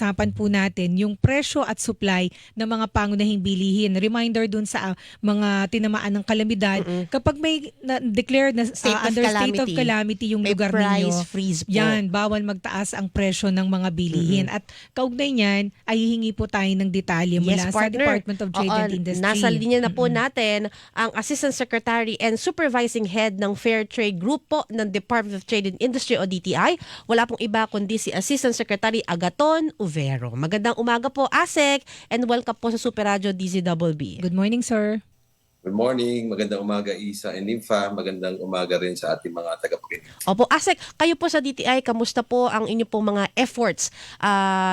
Usapan po natin yung presyo at supply ng mga pangunahing bilihin. Reminder dun sa mga tinamaan ng kalamidad, Mm. kapag may declared na under state of calamity yung May lugar price ninyo, freeze po. yan, bawal magtaas ang presyo ng mga bilihin. At kaugnay niyan, ay hihingi po tayo ng detalye mula sa Partner. Department of Trade Oo, and Industry. nasa linya na po natin ang Assistant Secretary and Supervising Head ng Fair Trade Group po ng Department of Trade and Industry o DTI. Wala pong iba kundi si Assistant Secretary Agaton Uvero. Magandang umaga po, ASEC, and welcome po sa Super Radio DZBB. Good morning, sir. Good morning, magandang umaga Isa and Nympha, magandang umaga rin sa ating mga tagapakinig. Opo, ASEC, kayo po sa DTI, kamusta po ang inyo pong mga efforts?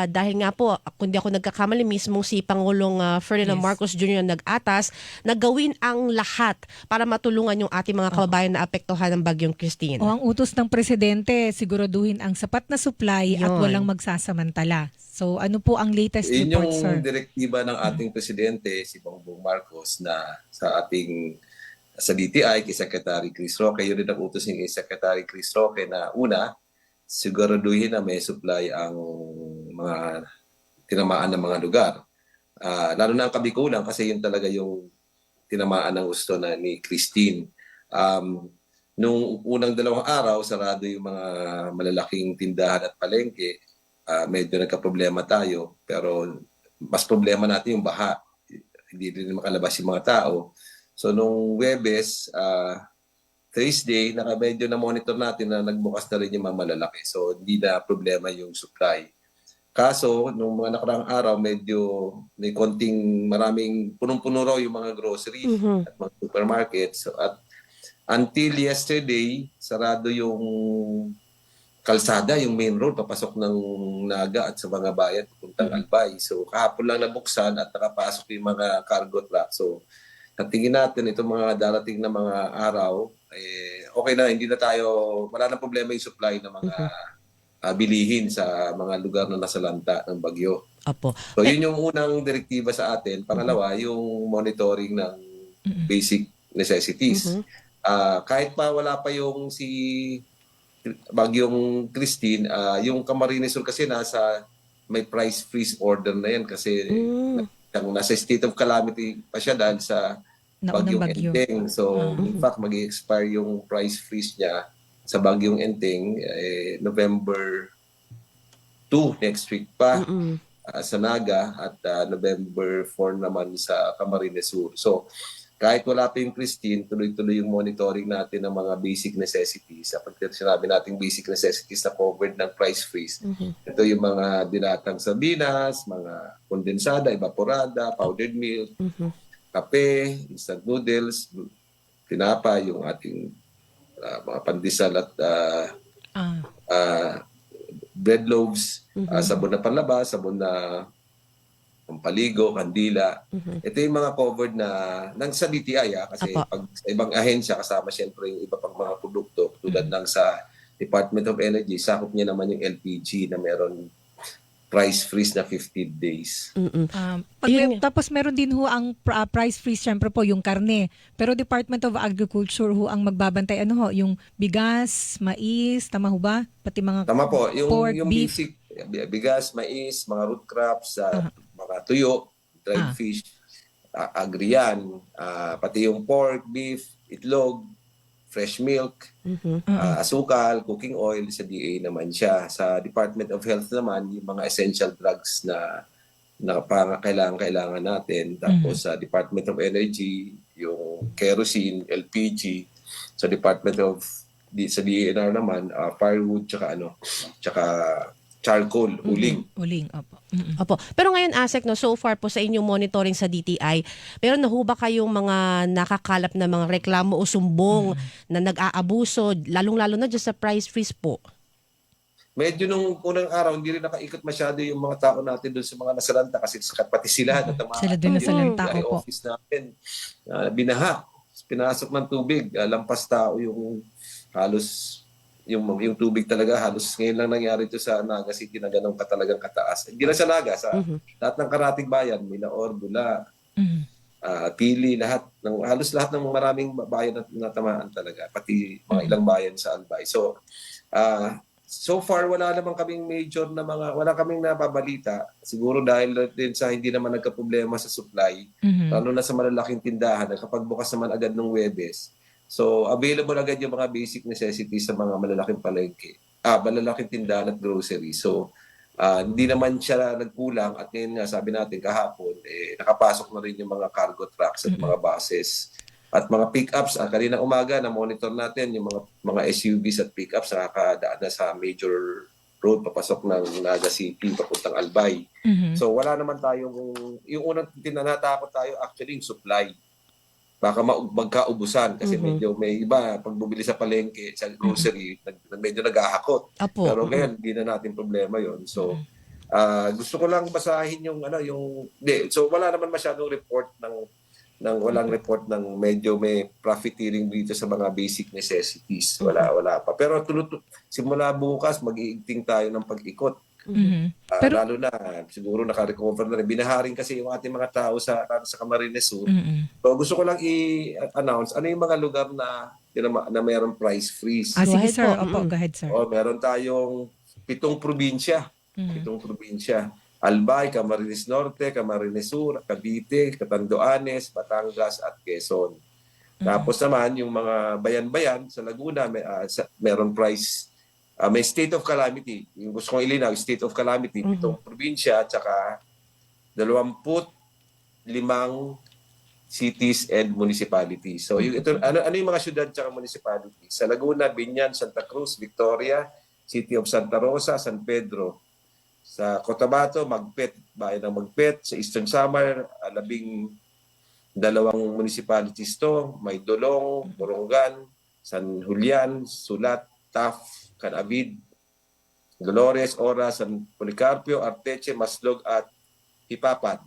Dahil nga po, kung di ako nagkakamali, mismo si Pangulong Ferdinand Marcos Jr. nag-atas na gawin ang lahat para matulungan yung ating mga kababayan na apektuhan ng Bagyong Christine. O ang utos ng Presidente, siguraduhin ang sapat na supply at Yun. walang magsasamantala. So ano po ang latest Yun report, yung sir? direktiba ng ating Presidente, si Bongbong Marcos, na sa DTI, kay Secretary Chris Roque, yun rin ang utos ni Secretary Chris Roque na una, siguraduhin na may supply ang mga tinamaan ng mga lugar. Lalo na ang Kabikulan kasi yun talaga yung tinamaan ng gusto na ni Christine. Nung unang 2 araw, sarado yung mga malalaking tindahan at palengke. Medyo nagka-problema tayo, pero mas problema natin yung baha. Hindi rin makalabas yung mga tao. So nung Huwebes, Thursday, medyo na-monitor natin na nagbukas na rin yung mga malalaki. So hindi na problema yung supply. Kaso, nung mga nakaraang araw, medyo may maraming punong-puno raw yung mga grocery at mga supermarkets. So, at until yesterday, sarado yung kalsada, yung main road, papasok ng Naga at sa mga bayan, pupuntang Albay. So kahapon lang nabuksan at nakapasok yung mga cargo truck. So natingin natin itong mga darating na mga araw, okay na, hindi na tayo, wala na problema yung supply ng mga bilihin sa mga lugar na nasalanta ng bagyo. Opo. So yun yung unang direktiba sa atin. Pangalawa, yung monitoring ng basic necessities. Kahit pa wala pa yung Bagyong Christine, yung Camarines Sur kasi may price freeze order na yan kasi nasa state of calamity pa siya dahil sa Bagyong Enteng. So in fact, mag-expire yung price freeze niya sa Bagyong Enteng November 2 next week pa sa Naga at November 4 naman sa Camarines Sur. So kahit wala pa yung Christine, tuloy-tuloy yung monitoring natin ng mga basic necessities. Kapag sinabi natin basic necessities na covered ng price freeze, ito yung mga dilatang sardinas, mga kondensada, evaporada, powdered milk, kape, instant noodles, tinapa, yung ating mga pandesal at bread loaves, sabon na panlabas, sabon na pampaligo, kandila. Ito yung mga covered na sa DTI kasi pag sa ibang ahensya kasama siyempre yung iba pang mga produkto tulad ng sa Department of Energy, sakop niya naman yung LPG na meron price freeze na 15 days. Tapos meron din ho ang price freeze syempre po yung karne. Pero Department of Agriculture ho ang magbabantay yung bigas, mais, tama ho ba? Pati mga Tama po, pork, yung beef. basic bigas, mais, mga root crops, mga tuyo, dried fish, agriyan, pati yung pork, beef, itlog, fresh milk, asukal, cooking oil, sa DA naman siya. Sa Department of Health naman, yung mga essential drugs na kailangan natin. Tapos sa Department of Energy, yung kerosene, LPG. Sa sa DENR naman, firewood, tsaka charcoal, uling. Uling, opo. Opo. Pero ngayon, ASEC, so far po sa inyong monitoring sa DTI, meron na ho ba kayong mga nakakalap na mga reklamo o sumbong na nag-aabuso, lalong-lalo na dyan sa price freeze po? Medyo nung unang araw, hindi rin nakaikot masyado yung mga tao natin doon sa mga nasalanta kasi pati sila natamaan. Sila din nasalanta, opo. Office namin, binaha, pinasok ng tubig, lampas tao yung halos yung tubig talaga halos ngayon lang nangyari ito sa Naga City na ganun talagang kataas. Hindi lang sa Naga, sa lahat ng karating bayan, Milaor, Bula, Pili, halos lahat ng maraming bayan na natamaan talaga, pati mga ilang bayan sa Albay. So, So far, wala naman kaming major na wala kaming nababalita. Siguro dahil din sa hindi naman nagka-problema sa supply, lalo na sa malalaking tindahan, nakapagbukas naman agad ng Huwebes. So, available agad yung mga basic necessities sa mga malalaking palengke. Malalaking tindahan at grocery. So, hindi naman siya nagkulang at ngayon nga sabi natin kahapon, nakapasok na rin yung mga cargo trucks at mga buses. At mga pick-ups, kanina umaga na-monitor natin yung mga SUVs at pick-ups nakakadaan na sa major road papasok ng Naga City papuntang Albay. So wala naman tayong, yung unang tinatakot tayo actually yung supply. Baka magkaubusan kasi medyo may iba pag bumili sa palengke, sa grocery, medyo naghahakot. Pero ngayon hindi na natin problema yon. So gusto ko lang basahin yung so wala naman masyadong report walang report ng medyo may profiteering dito sa mga basic necessities. Wala pa. Pero simula bukas, mag-iigting tayo ng pag-ikot. Pero, lalo na, siguro naka-recover na rin. Binaharing kasi yung ating mga tao sa Camarines Sur. So gusto ko lang i-announce, ano yung mga lugar na mayroong price freeze. Sige sir, opo, go ahead sir. Meron tayong 7 probinsya. 7 probinsya. Albay, Camarines Norte, Camarines Sur, Cavite, Catanduanes, Batangas at Quezon. Tapos naman yung mga bayan-bayan sa Laguna meron may state of calamity. Yung gusto kong ilinaw, state of calamity, 7 probinsya at saka 25 cities and municipalities. So ano yung mga syudad at municipalities? Sa Laguna, Biñan, Santa Cruz, Victoria, City of Santa Rosa, San Pedro. Sa Cotabato, Magpet, bayan ng Magpet. Sa Eastern Samar, 12 municipalities to. May Dolong, Borongan, San Julian, Sulat, Taf, Canavid, Dolores, Ora, San Policarpio, Arteche, Maslog at Hipapan.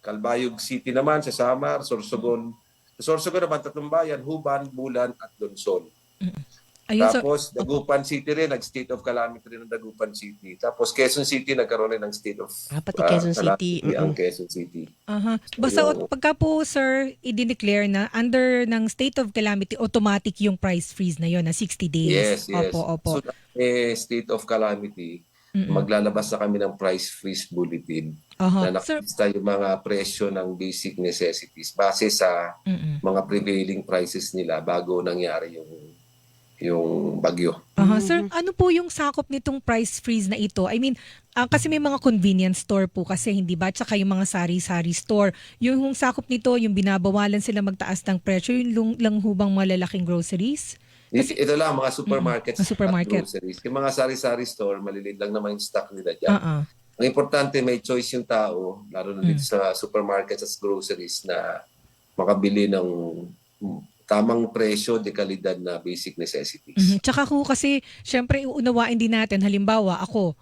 Calbayog City naman sa Samar, Sorsogon. Sa Sorsogon naman 3 bayan, Huban, Bulan at Lonsol. Tapos Dagupan City rin, nag-state of calamity rin ng Dagupan City. Tapos Quezon City nagkaroon rin ng state of pati Quezon City. Ang Quezon City. Basta pagka po sir, i-declare na under ng state of calamity, automatic yung price freeze na yon na 60 days. Yes. Opo. So state of calamity, maglalabas na kami ng price freeze bulletin na nakikita yung mga presyo ng basic necessities base sa mga prevailing prices nila bago nangyari yung bagyo. Sir, ano po yung sakop nitong price freeze na ito? I mean, kasi may mga convenience store po kasi, hindi ba? Tsaka yung mga sari-sari store. Yung sakop nito, yung binabawalan sila magtaas ng presyo, yung lang hubang malalaking groceries? Kasi, ito lang, mga supermarkets at supermarket. groceries. Yung mga sari-sari store, maliliit lang naman yung stock nila dyan. Ang importante, may choice yung tao, lalo na dito sa supermarkets at groceries na makabili ng tamang presyo de kalidad na basic necessities. Tsaka kasi, syempre, uunawain din natin, halimbawa, ako,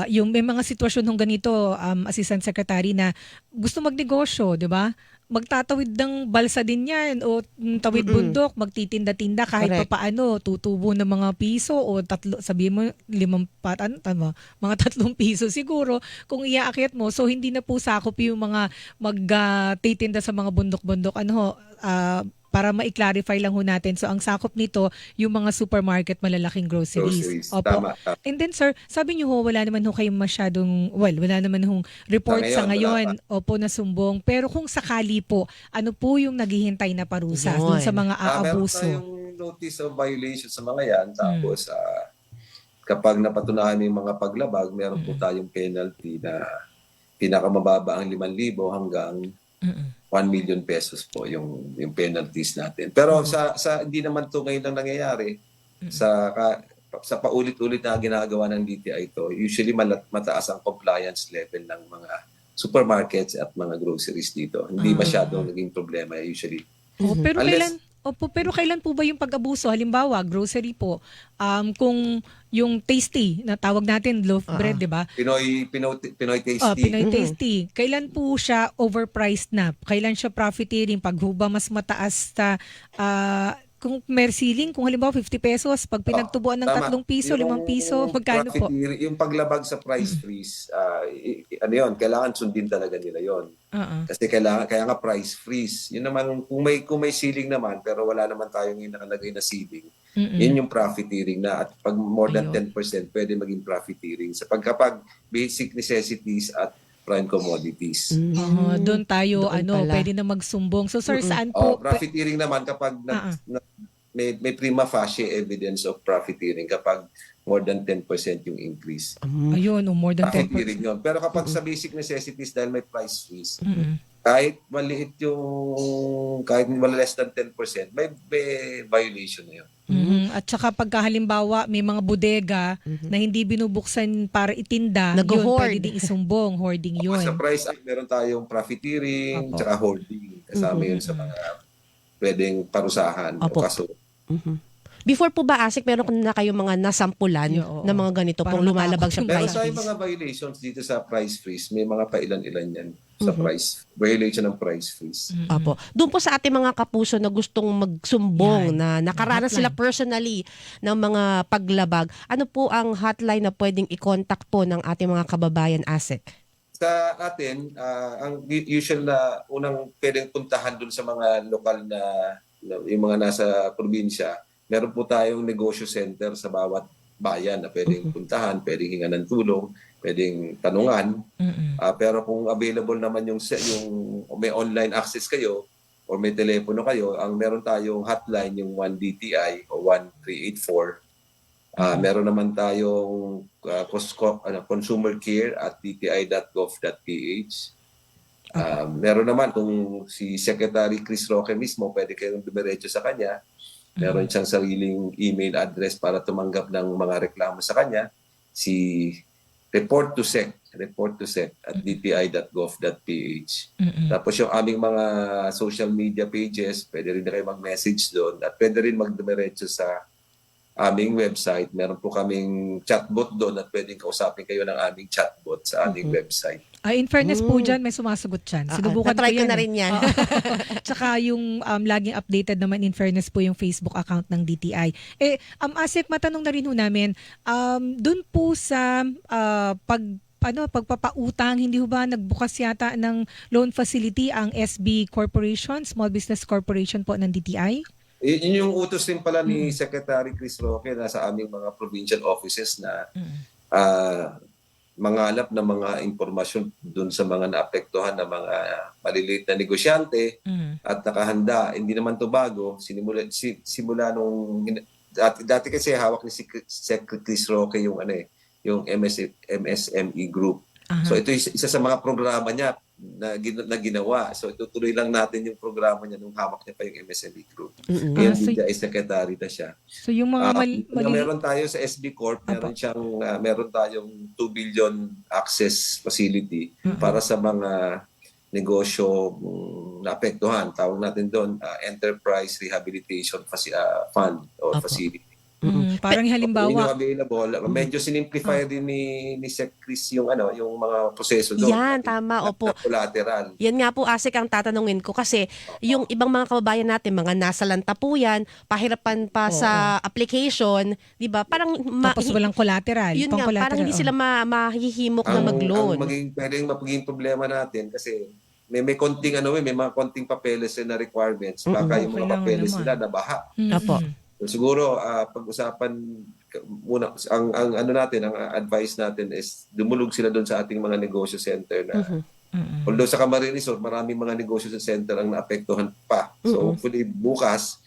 yung may mga sitwasyon ng ganito, Assistant Secretary, na gusto magnegosyo, di ba? Magtatawid ng balsa din yan o tawid bundok, magtitinda-tinda kahit papaano, tutubo ng mga piso o sabihin mo 5 mga 3 piso siguro kung iaakyat mo. So hindi na po sakop yung mga magtitinda sa mga bundok-bundok para ma-clarify lang ho natin. So, ang sakop nito, yung mga supermarket, malalaking groceries. Opo. Tama. And then, sir, sabi niyo ho, wala naman ho kayong wala naman hong report sa ngayon. Opo, na sumbong. Pero kung sakali po, ano po yung naghihintay na parusa dun sa mga aabuso? Meron tayong notice of violation sa mga yan. Tapos, kapag napatunayan yung mga paglabag, meron po tayong penalty na pinakamababa ang 5,000 hanggang 1 million pesos po yung penalties natin. Pero sa hindi naman to ngayon lang nangyayari. Sa paulit-ulit na ginagawa ng DTI ito, usually mataas ang compliance level ng mga supermarkets at mga groceries dito. Hindi masyadong naging problema usually. Pero kailan po ba yung pag-abuso? Halimbawa, grocery po, kung yung tasty, na tawag natin loaf bread, di ba? Pinoy tasty. Pinoy tasty. Kailan po siya overpriced na? Kailan siya profiteering? Pag mas mataas kung may ceiling, kung halimbawa 50 pesos, pag pinagtubuan ng Tama. 3 piso, 5 piso, magkano po? Yung paglabag sa price freeze, ano yun, kailangan sundin talaga nila yon. Oo. Kasi kaya nga price freeze. Yun naman, kung may ceiling naman, pero wala naman tayong yung nakalagay na ceiling, yun yung profiteering na. At pag more than Ayun. 10%, pwede maging profiteering. Kapag basic necessities at prime commodities. Doon tayo, Doon pala. pwede na magsumbong. So, sir, saan Oh, po? profiteering naman kapag may prima facie evidence of profiteering kapag more than 10% yung increase. Ayun, more than 10%. Profiteering yun. Pero kapag sa basic necessities, dahil may price freeze, Mm-mm. kahit maliit kahit less than 10%, may violation na yun. At saka pagka halimbawa may mga bodega na hindi binubuksan para itinda, yun Nag-hoard. pwede din isumbong, hoarding yun. Sa price act, meron tayong profiteering, Opo. tsaka holding. Kasama yun sa mga pwedeng parusahan o Opo. kaso. Before po ba, Asik, meron na kayong mga nasampulan Oo. na mga ganito Parang pong lumalabag sa natakot yung Meron price tayong freeze? mga violations dito sa price freeze. May mga pailan-ilan yan sa price. Violation ng price freeze. Apo. Doon po sa ating mga kapuso na gustong magsumbong, Yan. na nakaranas sila Hotline. personally ng mga paglabag, ano po ang hotline na pwedeng i-contact po ng ating mga kababayan, Asik? Sa atin, ang usual na unang pwedeng puntahan dun sa mga lokal na yung mga nasa probinsya, meron po tayong negosyo center sa bawat bayan na pwedeng puntahan, pwedeng hingan ng tulong, pwedeng tanungan. Pero kung available naman yung may online access kayo or may telepono kayo, ang meron tayong hotline yung 1DTI o 1384. Meron naman tayong consumer care at dti.gov.ph. Meron naman kung si Secretary Chris Roque mismo, pwede kayong dumiretso sa kanya. Meron siyang sariling email address para tumanggap ng mga reklamo sa kanya. Si report to sec at dti.gov.ph. Tapos yung aming mga social media pages, pwede rin na kayo mag-message doon at pwede rin magdumiretso sa aming website. Meron po kaming chatbot doon at pwedeng kausapin kayo ng aming chatbot sa aming website. In fairness po dyan, may sumasagot dyan. Sinubukan Na-try ko yan. na rin yan. Oo. Tsaka yung laging updated naman in fairness po yung Facebook account ng DTI. Asik, matanong na rin ho namin, dun po sa pagpapautang, hindi ho ba nagbukas yata ng loan facility ang SB Corporation, Small Business Corporation po ng DTI? Yun yung utos din pala ni Secretary Chris Roque na sa aming mga provincial offices na mangalap ng mga impormasyon dun sa mga naapektuhan na mga maliliit na negosyante at nakahanda. Hindi naman to bago. Simula nung dati kasi hawak ni Secretary Chris Roque yung yung MSME group. So ito isa sa mga programa niya na ginawa. So itutuloy lang natin yung programa niya nung hawak niya pa yung MSME group. Ngayon ay secretary na siya. So yung mga Meron tayo sa SB Corp, meron tayong 2 billion access facility para sa mga negosyo naapektuhan. Tawag natin doon Enterprise Rehabilitation Fund or Facility. parang halimbawa, Yung available, medyo sinimplify din ni Sec Chris yung mga proseso doon. Yan, tama, opo. Collateral. Yan nga po, Asik, ang tatanungin ko kasi yung ibang mga kababayan natin, mga nasa lanta po yan, pahirapan pa sa application, di ba? Parang tapos walang collateral. yun nga, parang hindi sila mahihimok na mag-loan. Pwedeng maging problema natin kasi may konting may mga konting papeles na requirements. Baka yung mga Kailangan papeles naman. nila nabaha. Opo. So, siguro pag-usapan muna ang ang advice natin is dumulog sila doon sa ating mga negosyo center na although sa Camarines Sur maraming mga negosyo sa center ang naapektuhan pa. So hopefully bukas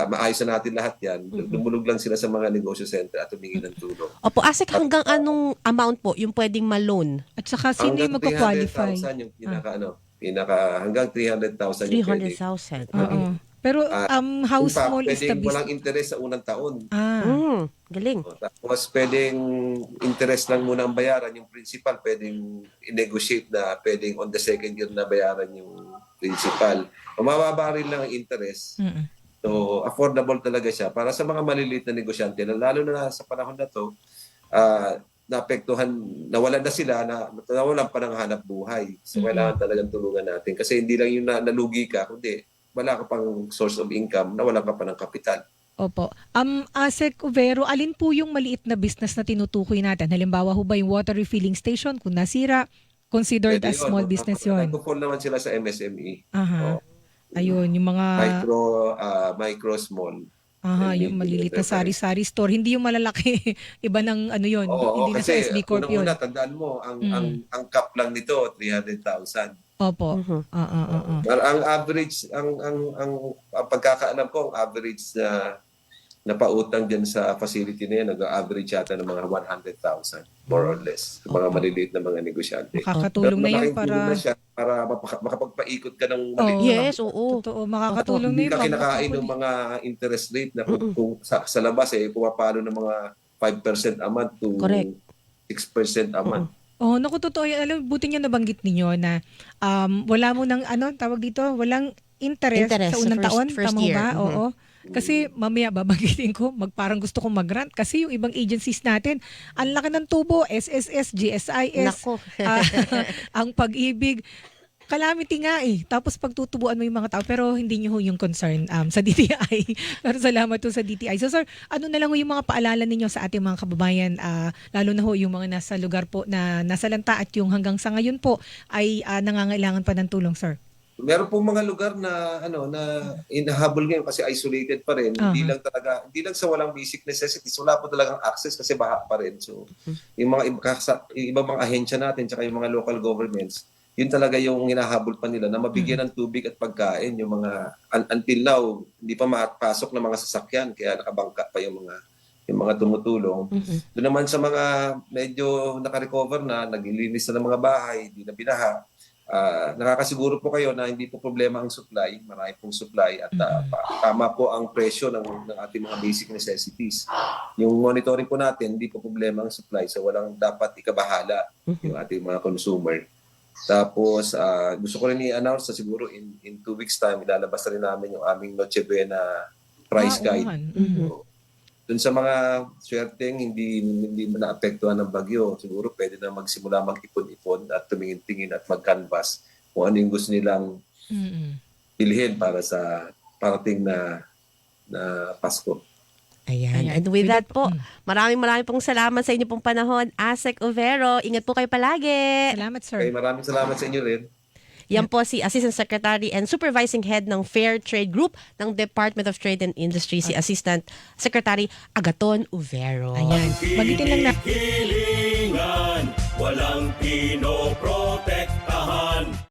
maayos na natin lahat yan. Dumulog lang sila sa mga negosyo center at humingi ng tulong. Opo, Asik, hanggang anong amount po yung pwedeng ma-loan? At saka sino yung magka-qualify? 300,000 yung hanggang 300,000 yung pwedeng. 300,000. Oo. Pero house small pwedeng established. walang interest sa unang taon. Galing. Tapos pwedeng interest lang muna ang bayaran. Yung principal pwedeng i-negotiate na pwedeng on the second year na bayaran yung principal. Mababa rin lang ang interest. So affordable talaga siya para sa mga maliliit na negosyante. Lalo na sa panahon na to, naapektuhan, nawalan na sila, nawalan pa ng hanap buhay. So kailangan talagang tulungan natin. Kasi hindi lang yung nalugi ka, kundi wala ka pang source of income, nawalan ka pa ng kapital. Opo. Asek Overo, alin po yung maliit na business na tinutukoy natin? Halimbawa ho ba yung water refilling station, kung nasira, considered Pwede as small business yun? Nagpo-fall naman sila sa MSME. Aha. Oo. Ayun, yung mga Micro, small. aha, and yung medium maliliit na enterprise. sari-sari store, hindi yung malalaki. Iba ng ano yun, Oo, hindi na sa kasi SB Corp yun. unang-una, tandaan mo, ang Mm. ang cap lang nito 300,000. Opo. Mhm. Ang average ang pagkakaalam ko, ang average na pautang diyan sa facility na yan, nag-average yata ng mga 100,000 more or less, sa mga Opo. maliliit na mga negosyante. Makakatulong na yan malaking tulong para... na siya para makapagpaikot ka ng maliit. Oo. Yes, oo. Totoo, makakatulong na Hindi yun. ka kinakain ng mga interest rate na kung sa labas pumapalo ng mga 5% a month to Correct. 6% a month. Oh, naku, totoo yan. Alam, buti niyo nabanggit ninyo na wala mo ng tawag dito, walang interest Interest sa unang sa taon. first Tama year. ba? Mhm. Oo. Kasi mamaya babanggitin ko, parang gusto kong mag-grant kasi yung ibang agencies natin, ang laki ng tubo, SSS, GSIS, Nako. ang pag-ibig. Calamity nga eh. Tapos pagtutubuan mo yung mga tao, pero hindi nyo ho yung concern sa DTI. Pero salamat ho sa DTI. So sir, ano na lang ho yung mga paalala ninyo sa ating mga kababayan, lalo na ho yung mga nasa lugar po na nasa lanta at yung hanggang sa ngayon po ay nangangailangan pa ng tulong, sir? Meron pong mga lugar na na inahabol ngayon kasi isolated pa rin. Hindi lang sa walang basic necessities, wala po talagang access kasi baha pa rin. So yung mga ibang mga ahensya natin tsaka yung mga local governments, yun talaga yung hinahabol pa nila na mabigyan ng tubig at pagkain yung mga until now hindi pa makapasok ng mga sasakyan kaya nakabangka pa yung mga tumutulong. Doon naman sa mga medyo naka-recover na, naglilinis na ng mga bahay, hindi na binaha. Nakakasiguro po kayo na hindi po problema ang supply, marami pong supply at tama po ang presyo ng ating mga basic necessities. Yung monitoring po natin, hindi po problema ang supply, so walang dapat ikabahala yung ating mga consumer. Tapos gusto ko rin i-announce na siguro in 2 weeks time ilalabas na rin namin yung aming Noche Buena price guide. Doon sa mga swerteng hindi naapektuhan ng bagyo, siguro pwede na magsimula mag-ipon-ipon at tumingin-tingin at mag-canvas kung ano yung gusto nilang bilhin para sa parating na Pasko. Ayan. And with that po, maraming pong salamat sa inyo pong panahon. Asek Overo, ingat po kayo palagi. Salamat, sir. Okay, maraming salamat sa inyo rin. Yan po si Assistant Secretary and Supervising Head ng Fair Trade Group ng Department of Trade and Industry, si Assistant Secretary Agaton Overo. Ayan. Magitin lang na. Hilingan, walang pinoprotektahan.